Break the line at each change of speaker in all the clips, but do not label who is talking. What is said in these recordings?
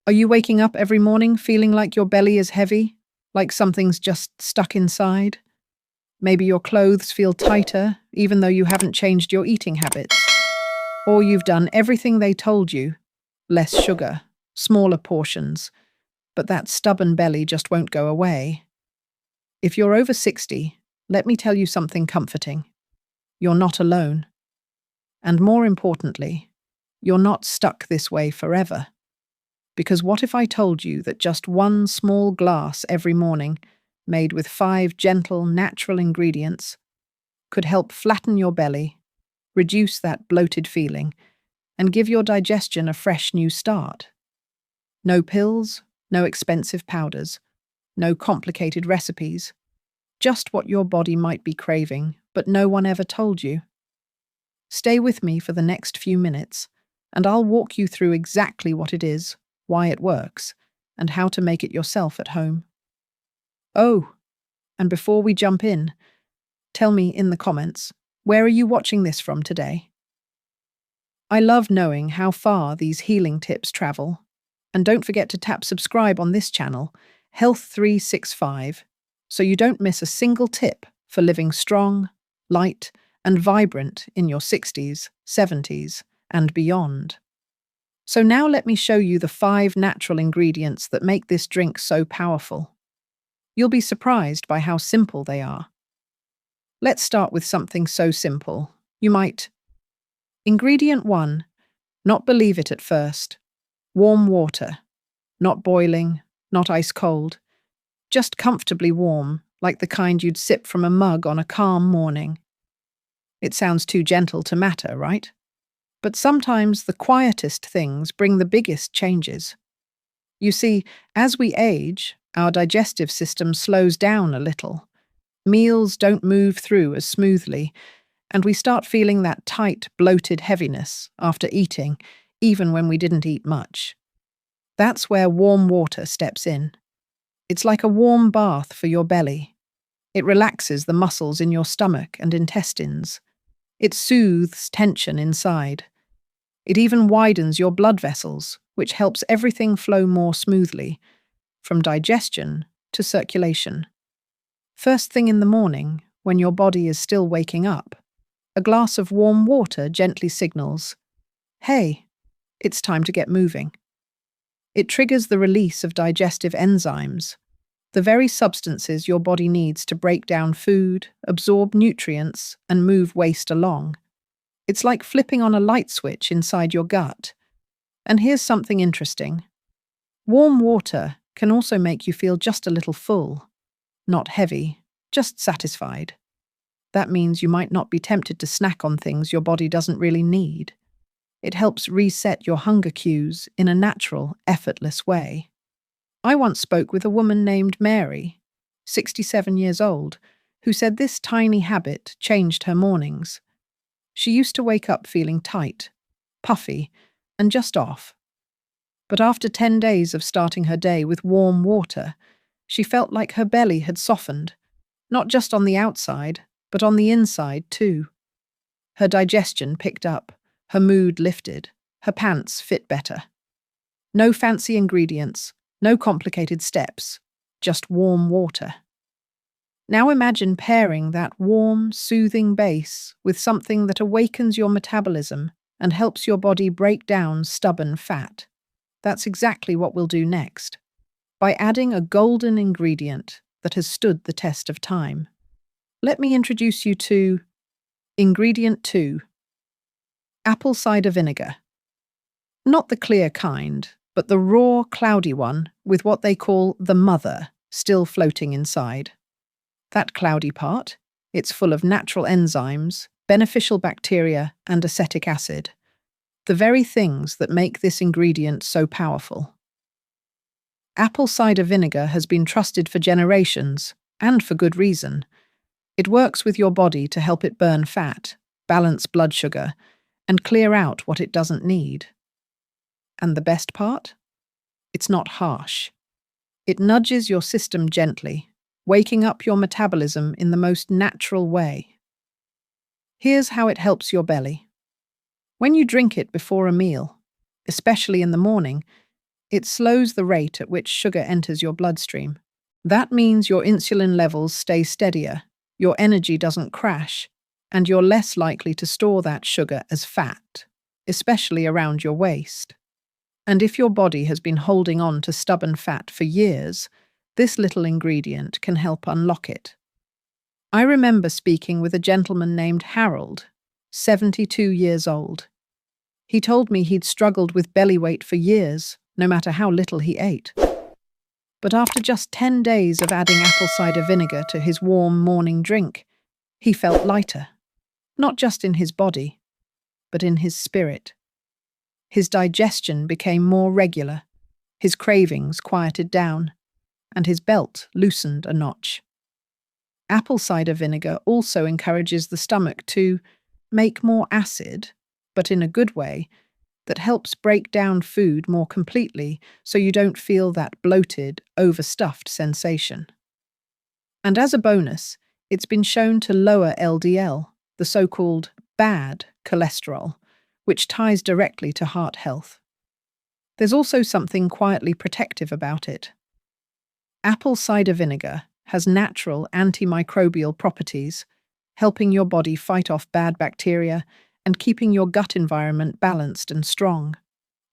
Are you waking up every morning feeling like your belly is heavy, like something's just stuck inside? Maybe your clothes feel tighter, even though you haven't changed your eating habits. Or you've done everything they told you: less sugar, smaller portions, but that stubborn belly just won't go away. If you're over 60, let me tell you something comforting. You're not alone. And more importantly, you're not stuck this way forever. Because what if I told you that just one small glass every morning, made with 5 gentle, natural ingredients, could help flatten your belly, reduce that bloated feeling, and give your digestion a fresh new start? No pills, no expensive powders, no complicated recipes, just what your body might be craving, but no one ever told you. Stay with me for the next few minutes, and I'll walk you through exactly what it is, why it works, and how to make it yourself at home. Oh, and before we jump in, tell me in the comments, where are you watching this from today? I love knowing how far these healing tips travel. And don't forget to tap subscribe on this channel, Health 365, so you don't miss a single tip for living strong, light, and vibrant in your 60s, 70s, and beyond. So now let me show you the 5 natural ingredients that make this drink so powerful. You'll be surprised by how simple they are. Let's start with something so simple. You might. Ingredient 1. Not believe it at first. Warm water. Not boiling, not ice cold. Just comfortably warm, like the kind you'd sip from a mug on a calm morning. It sounds too gentle to matter, right? But sometimes the quietest things bring the biggest changes. You see, as we age, our digestive system slows down a little. Meals don't move through as smoothly, and we start feeling that tight, bloated heaviness after eating, even when we didn't eat much. That's where warm water steps in. It's like a warm bath for your belly. It relaxes the muscles in your stomach and intestines. It soothes tension inside. It even widens your blood vessels, which helps everything flow more smoothly, from digestion to circulation. First thing in the morning, when your body is still waking up, a glass of warm water gently signals, "Hey, it's time to get moving." It triggers the release of digestive enzymes, the very substances your body needs to break down food, absorb nutrients, and move waste along. It's like flipping on a light switch inside your gut. And here's something interesting. Warm water can also make you feel just a little full. Not heavy, just satisfied. That means you might not be tempted to snack on things your body doesn't really need. It helps reset your hunger cues in a natural, effortless way. I once spoke with a woman named Mary, 67 years old, who said this tiny habit changed her mornings. She used to wake up feeling tight, puffy, and just off. But after 10 days of starting her day with warm water, she felt like her belly had softened, not just on the outside, but on the inside too. Her digestion picked up, her mood lifted, her pants fit better. No fancy ingredients, no complicated steps, just warm water. Now imagine pairing that warm, soothing base with something that awakens your metabolism and helps your body break down stubborn fat. That's exactly what we'll do next, by adding a golden ingredient that has stood the test of time. Let me introduce you to Ingredient 2. Apple cider vinegar. Not the clear kind, but the raw, cloudy one with what they call the mother still floating inside. That cloudy part, it's full of natural enzymes, beneficial bacteria, and acetic acid. The very things that make this ingredient so powerful. Apple cider vinegar has been trusted for generations, and for good reason. It works with your body to help it burn fat, balance blood sugar, and clear out what it doesn't need. And the best part? It's not harsh. It nudges your system gently, waking up your metabolism in the most natural way. Here's how it helps your belly. When you drink it before a meal, especially in the morning, It slows the rate at which sugar enters your bloodstream. That means your insulin levels stay steadier, your energy doesn't crash, and you're less likely to store that sugar as fat, especially around your waist. And if your body has been holding on to stubborn fat for years, this little ingredient can help unlock it. I remember speaking with a gentleman named Harold, 72 years old. He told me he'd struggled with belly weight for years, no matter how little he ate. But after just 10 days of adding apple cider vinegar to his warm morning drink, he felt lighter, not just in his body, but in his spirit. His digestion became more regular, his cravings quieted down, and his belt loosened a notch. Apple cider vinegar also encourages the stomach to make more acid, but in a good way, that helps break down food more completely so you don't feel that bloated, overstuffed sensation. And as a bonus, it's been shown to lower LDL, the so-called bad cholesterol, which ties directly to heart health. There's also something quietly protective about it. Apple cider vinegar has natural antimicrobial properties, helping your body fight off bad bacteria and keeping your gut environment balanced and strong.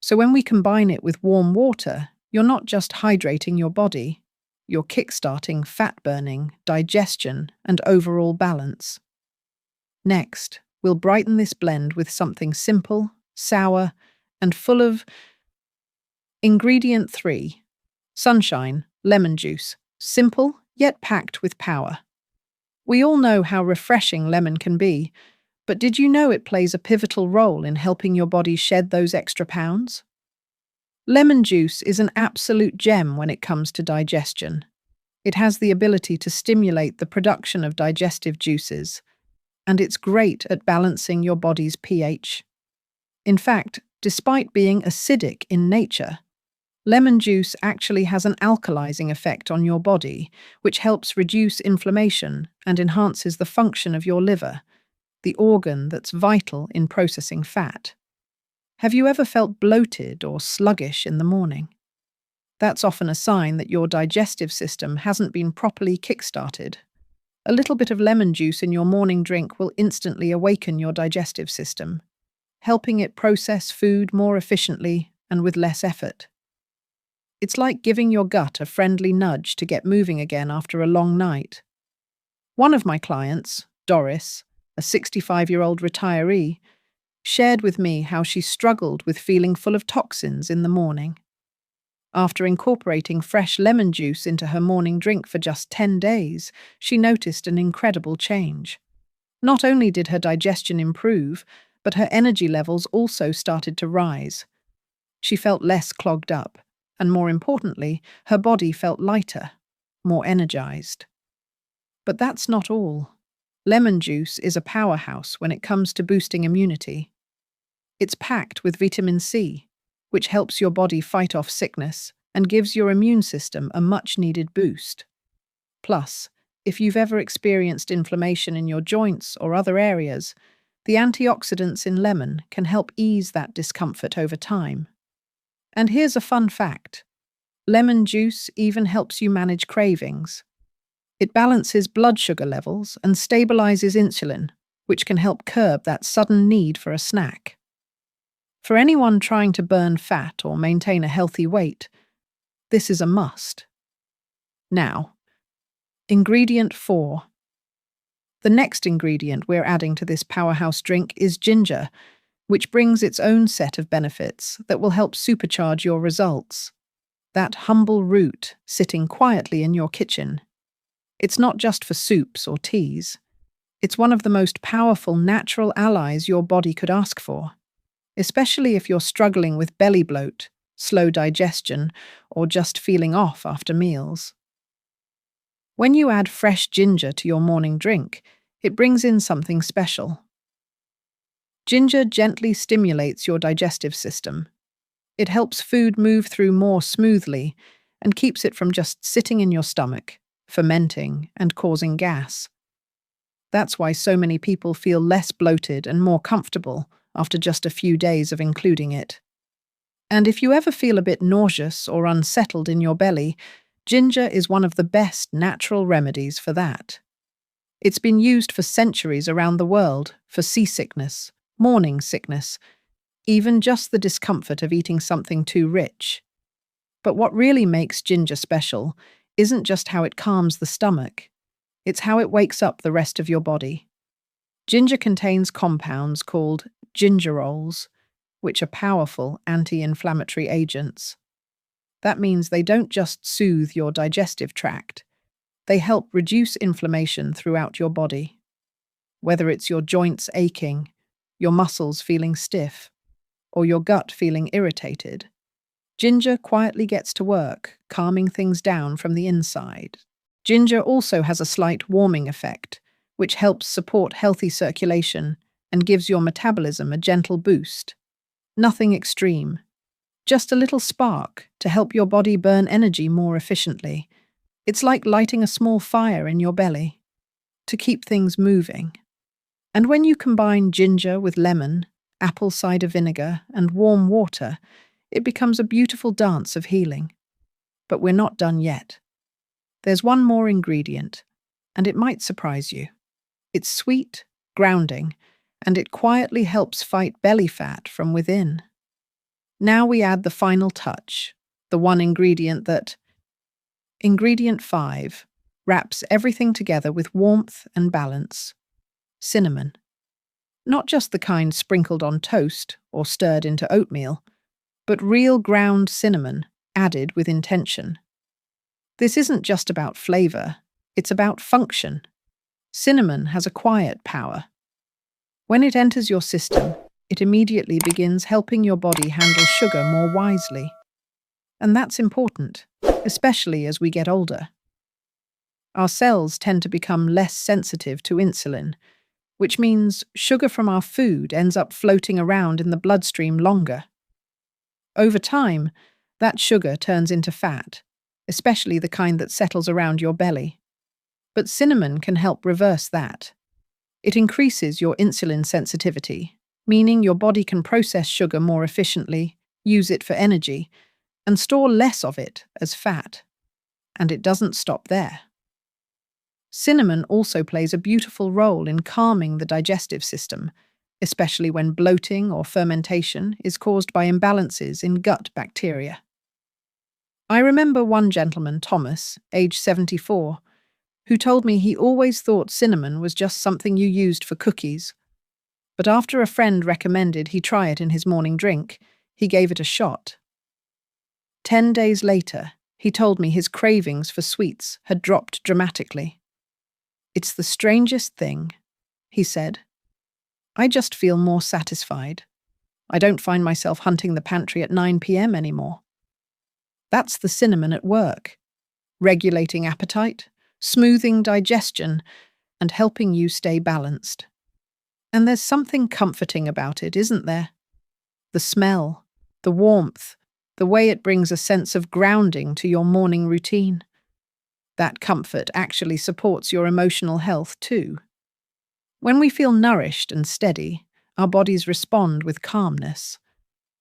So when we combine it with warm water, you're not just hydrating your body, you're kickstarting fat burning, digestion, and overall balance. Next, we'll brighten this blend with something simple, sour, and full of Ingredient 3. Sunshine, lemon juice. Simple, yet packed with power. We all know how refreshing lemon can be, but did you know it plays a pivotal role in helping your body shed those extra pounds? Lemon juice is an absolute gem when it comes to digestion. It has the ability to stimulate the production of digestive juices, and it's great at balancing your body's pH. In fact, despite being acidic in nature, lemon juice actually has an alkalizing effect on your body, which helps reduce inflammation and enhances the function of your liver, the organ that's vital in processing fat. Have you ever felt bloated or sluggish in the morning? That's often a sign that your digestive system hasn't been properly kick-started. A little bit of lemon juice in your morning drink will instantly awaken your digestive system, helping it process food more efficiently and with less effort. It's like giving your gut a friendly nudge to get moving again after a long night. One of my clients, Doris, a 65-year-old retiree, shared with me how she struggled with feeling full of toxins in the morning. After incorporating fresh lemon juice into her morning drink for just 10 days, she noticed an incredible change. Not only did her digestion improve, but her energy levels also started to rise. She felt less clogged up, and more importantly, her body felt lighter, more energized. But that's not all. Lemon juice is a powerhouse when it comes to boosting immunity. It's packed with vitamin C, which helps your body fight off sickness and gives your immune system a much-needed boost. Plus, if you've ever experienced inflammation in your joints or other areas, the antioxidants in lemon can help ease that discomfort over time. And here's a fun fact. Lemon juice even helps you manage cravings. It balances blood sugar levels and stabilizes insulin, which can help curb that sudden need for a snack. For anyone trying to burn fat or maintain a healthy weight, this is a must. Now, Ingredient 4. The next ingredient we're adding to this powerhouse drink is ginger, which brings its own set of benefits that will help supercharge your results. That humble root sitting quietly in your kitchen. It's not just for soups or teas. It's one of the most powerful natural allies your body could ask for, especially if you're struggling with belly bloat, slow digestion, or just feeling off after meals. When you add fresh ginger to your morning drink, it brings in something special. Ginger gently stimulates your digestive system. It helps food move through more smoothly and keeps it from just sitting in your stomach, fermenting and causing gas. That's why so many people feel less bloated and more comfortable after just a few days of including it. And if you ever feel a bit nauseous or unsettled in your belly, ginger is one of the best natural remedies for that. It's been used for centuries around the world for seasickness, morning sickness, even just the discomfort of eating something too rich. But what really makes ginger special isn't just how it calms the stomach, it's how it wakes up the rest of your body. Ginger contains compounds called gingerols, which are powerful anti-inflammatory agents. That means they don't just soothe your digestive tract, they help reduce inflammation throughout your body. Whether it's your joints aching, your muscles feeling stiff, or your gut feeling irritated, ginger quietly gets to work, calming things down from the inside. Ginger also has a slight warming effect, which helps support healthy circulation and gives your metabolism a gentle boost. Nothing extreme, just a little spark to help your body burn energy more efficiently. It's like lighting a small fire in your belly to keep things moving. And when you combine ginger with lemon, apple cider vinegar, and warm water, it becomes a beautiful dance of healing. But we're not done yet. There's one more ingredient, and it might surprise you. It's sweet, grounding, and it quietly helps fight belly fat from within. Now we add the final touch, the one ingredient that, Ingredient 5, wraps everything together with warmth and balance. Cinnamon. Not just the kind sprinkled on toast or stirred into oatmeal, but real ground cinnamon added with intention. This isn't just about flavor, it's about function. Cinnamon has a quiet power. When it enters your system, it immediately begins helping your body handle sugar more wisely. And that's important, especially as we get older. Our cells tend to become less sensitive to insulin, which means sugar from our food ends up floating around in the bloodstream longer. Over time, that sugar turns into fat, especially the kind that settles around your belly. But cinnamon can help reverse that. It increases your insulin sensitivity, meaning your body can process sugar more efficiently, use it for energy, and store less of it as fat. And it doesn't stop there. Cinnamon also plays a beautiful role in calming the digestive system, especially when bloating or fermentation is caused by imbalances in gut bacteria. I remember one gentleman, Thomas, age 74, who told me he always thought cinnamon was just something you used for cookies. But after a friend recommended he try it in his morning drink, he gave it a shot. 10 days later, he told me his cravings for sweets had dropped dramatically. "It's the strangest thing," he said. "I just feel more satisfied. I don't find myself hunting the pantry at 9 p.m. anymore." That's the cinnamon at work, regulating appetite, smoothing digestion, and helping you stay balanced. And there's something comforting about it, isn't there? The smell, the warmth, the way it brings a sense of grounding to your morning routine. That comfort actually supports your emotional health too. When we feel nourished and steady, our bodies respond with calmness.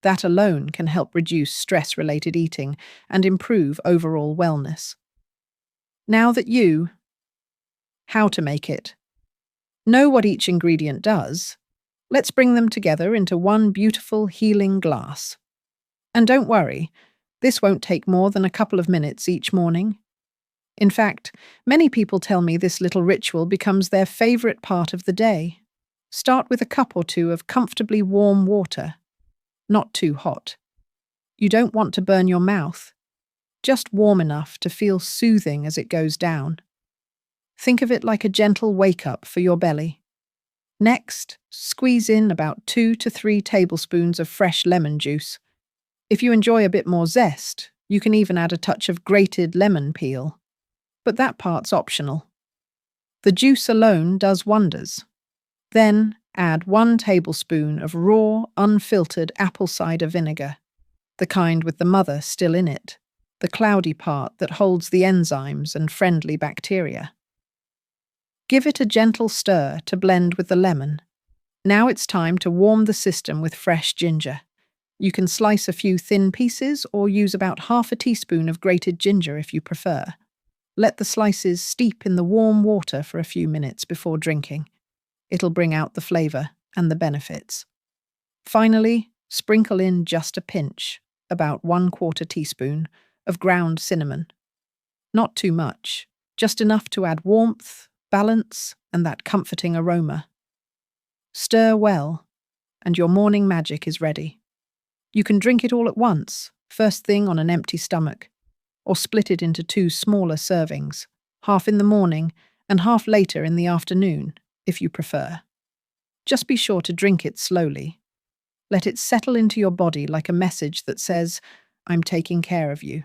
That alone can help reduce stress-related eating and improve overall wellness. Now that you how to make it, know what each ingredient does, let's bring them together into one beautiful healing glass. And don't worry, this won't take more than a couple of minutes each morning. In fact, many people tell me this little ritual becomes their favorite part of the day. Start with a cup or two of comfortably warm water, not too hot. You don't want to burn your mouth, just warm enough to feel soothing as it goes down. Think of it like a gentle wake-up for your belly. Next, squeeze in about 2 to 3 tablespoons of fresh lemon juice. If you enjoy a bit more zest, you can even add a touch of grated lemon peel. But that part's optional. The juice alone does wonders. Then add 1 tablespoon of raw, unfiltered apple cider vinegar, the kind with the mother still in it, the cloudy part that holds the enzymes and friendly bacteria. Give it a gentle stir to blend with the lemon. Now it's time to warm the system with fresh ginger. You can slice a few thin pieces or use about half a teaspoon of grated ginger if you prefer. Let the slices steep in the warm water for a few minutes before drinking. It'll bring out the flavor and the benefits. Finally, sprinkle in just a pinch, about 1/4 teaspoon, of ground cinnamon. Not too much, just enough to add warmth, balance, and that comforting aroma. Stir well, and your morning magic is ready. You can drink it all at once, first thing on an empty stomach, or split it into 2 smaller servings, half in the morning and half later in the afternoon, if you prefer. Just be sure to drink it slowly. Let it settle into your body like a message that says, "I'm taking care of you."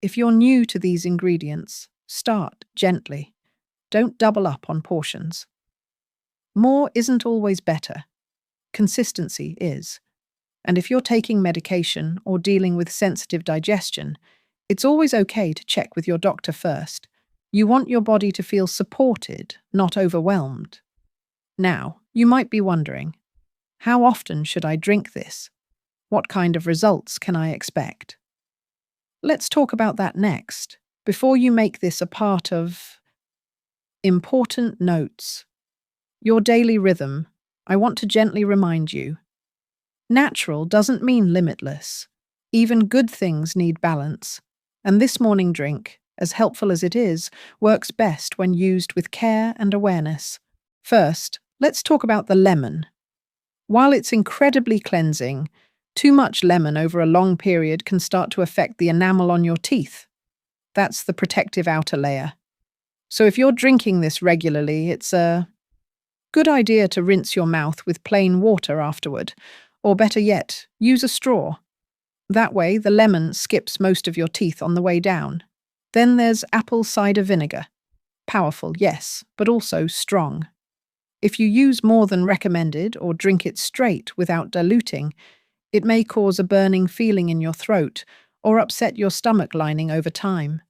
If you're new to these ingredients, start gently. Don't double up on portions. More isn't always better. Consistency is. And if you're taking medication or dealing with sensitive digestion, it's always okay to check with your doctor first. You want your body to feel supported, not overwhelmed. Now, you might be wondering, how often should I drink this? What kind of results can I expect? Let's talk about that next. Before you make this a part of important notes, your daily rhythm, I want to gently remind you. Natural doesn't mean limitless. Even good things need balance. And this morning drink, as helpful as it is, works best when used with care and awareness. First, let's talk about the lemon. While it's incredibly cleansing, too much lemon over a long period can start to affect the enamel on your teeth. That's the protective outer layer. So if you're drinking this regularly, it's a good idea to rinse your mouth with plain water afterward, or better yet, use a straw. That way, the lemon skips most of your teeth on the way down. Then there's apple cider vinegar. Powerful, yes, but also strong. If you use more than recommended or drink it straight without diluting, it may cause a burning feeling in your throat or upset your stomach lining over time.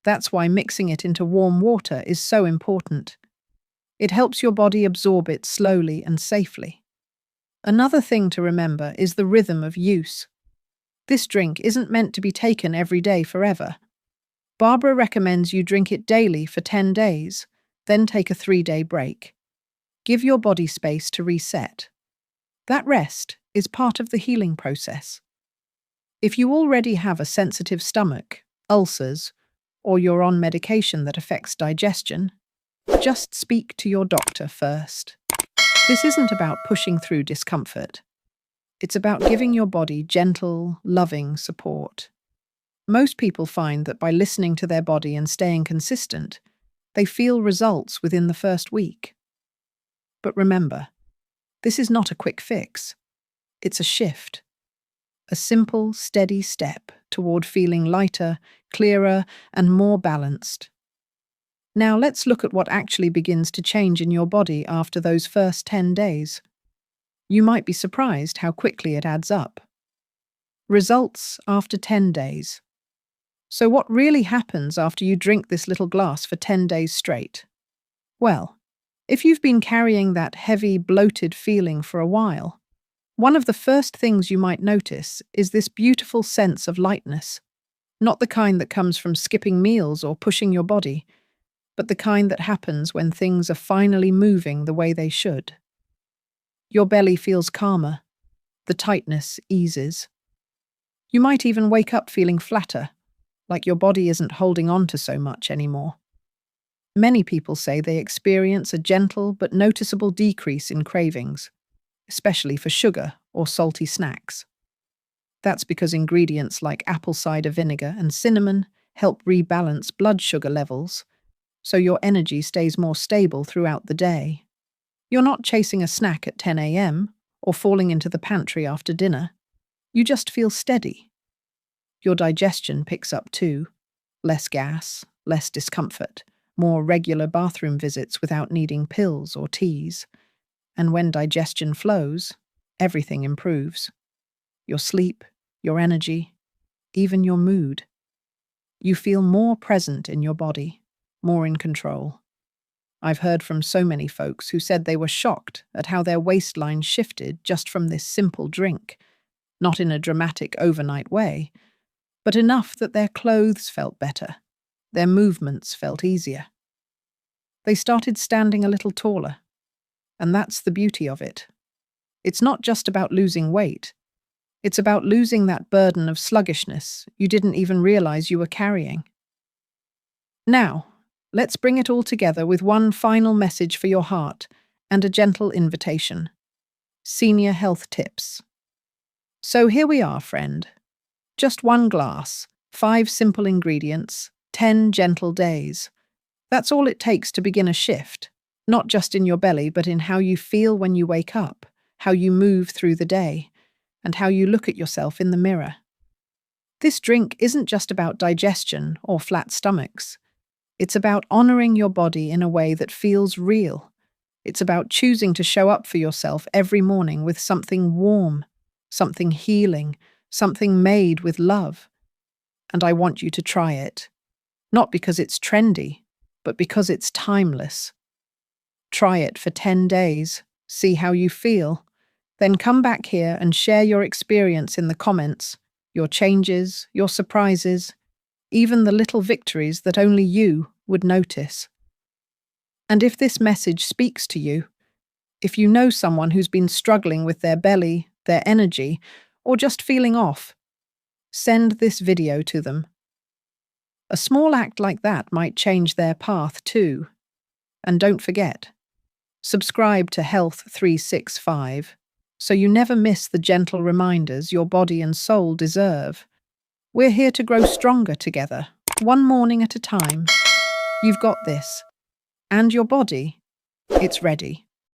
That's why mixing it into warm water is so important. It helps your body absorb it slowly and safely. Another thing to remember is the rhythm of use. This drink isn't meant to be taken every day forever. Barbara recommends you drink it daily for 10 days, then take a 3-day break. Give your body space to reset. That rest is part of the healing process. If you already have a sensitive stomach, ulcers, or you're on medication that affects digestion, just speak to your doctor first. This isn't about pushing through discomfort. It's about giving your body gentle, loving support. Most people find that by listening to their body and staying consistent, they feel results within the first week. But remember, this is not a quick fix. It's a shift. A simple, steady step toward feeling lighter, clearer, and more balanced. Now let's look at what actually begins to change in your body after those first 10 days. You might be surprised how quickly it adds up. Results after 10 days. So what really happens after you drink this little glass for 10 days straight? Well, if you've been carrying that heavy, bloated feeling for a while, one of the first things you might notice is this beautiful sense of lightness. Not the kind that comes from skipping meals or pushing your body, but the kind that happens when things are finally moving the way they should. Your belly feels calmer. The tightness eases. You might even wake up feeling flatter, like your body isn't holding on to so much anymore. Many people say they experience a gentle but noticeable decrease in cravings, especially for sugar or salty snacks. That's because ingredients like apple cider vinegar and cinnamon help rebalance blood sugar levels, so your energy stays more stable throughout the day. You're not chasing a snack at 10 a.m. or falling into the pantry after dinner. You just feel steady. Your digestion picks up too. Less gas, less discomfort, more regular bathroom visits without needing pills or teas. And when digestion flows, everything improves. Your sleep, your energy, even your mood. You feel more present in your body, more in control. I've heard from so many folks who said they were shocked at how their waistline shifted just from this simple drink, not in a dramatic overnight way, but enough that their clothes felt better, their movements felt easier. They started standing a little taller, and that's the beauty of it. It's not just about losing weight, it's about losing that burden of sluggishness you didn't even realize you were carrying. Now, let's bring it all together with one final message for your heart and a gentle invitation. Senior health tips. So here we are, friend. Just one glass, 5 simple ingredients, 10 gentle days. That's all it takes to begin a shift, not just in your belly, but in how you feel when you wake up, how you move through the day, and how you look at yourself in the mirror. This drink isn't just about digestion or flat stomachs. It's about honoring your body in a way that feels real. It's about choosing to show up for yourself every morning with something warm, something healing, something made with love. And I want you to try it. Not because it's trendy, but because it's timeless. Try it for 10 days, see how you feel. Then come back here and share your experience in the comments, your changes, your surprises, even the little victories that only you would notice. And if this message speaks to you, if you know someone who's been struggling with their belly, their energy, or just feeling off, send this video to them. A small act like that might change their path too. And don't forget, subscribe to Health 365 so you never miss the gentle reminders your body and soul deserve. We're here to grow stronger together, one morning at a time. You've got this. And your body, it's ready.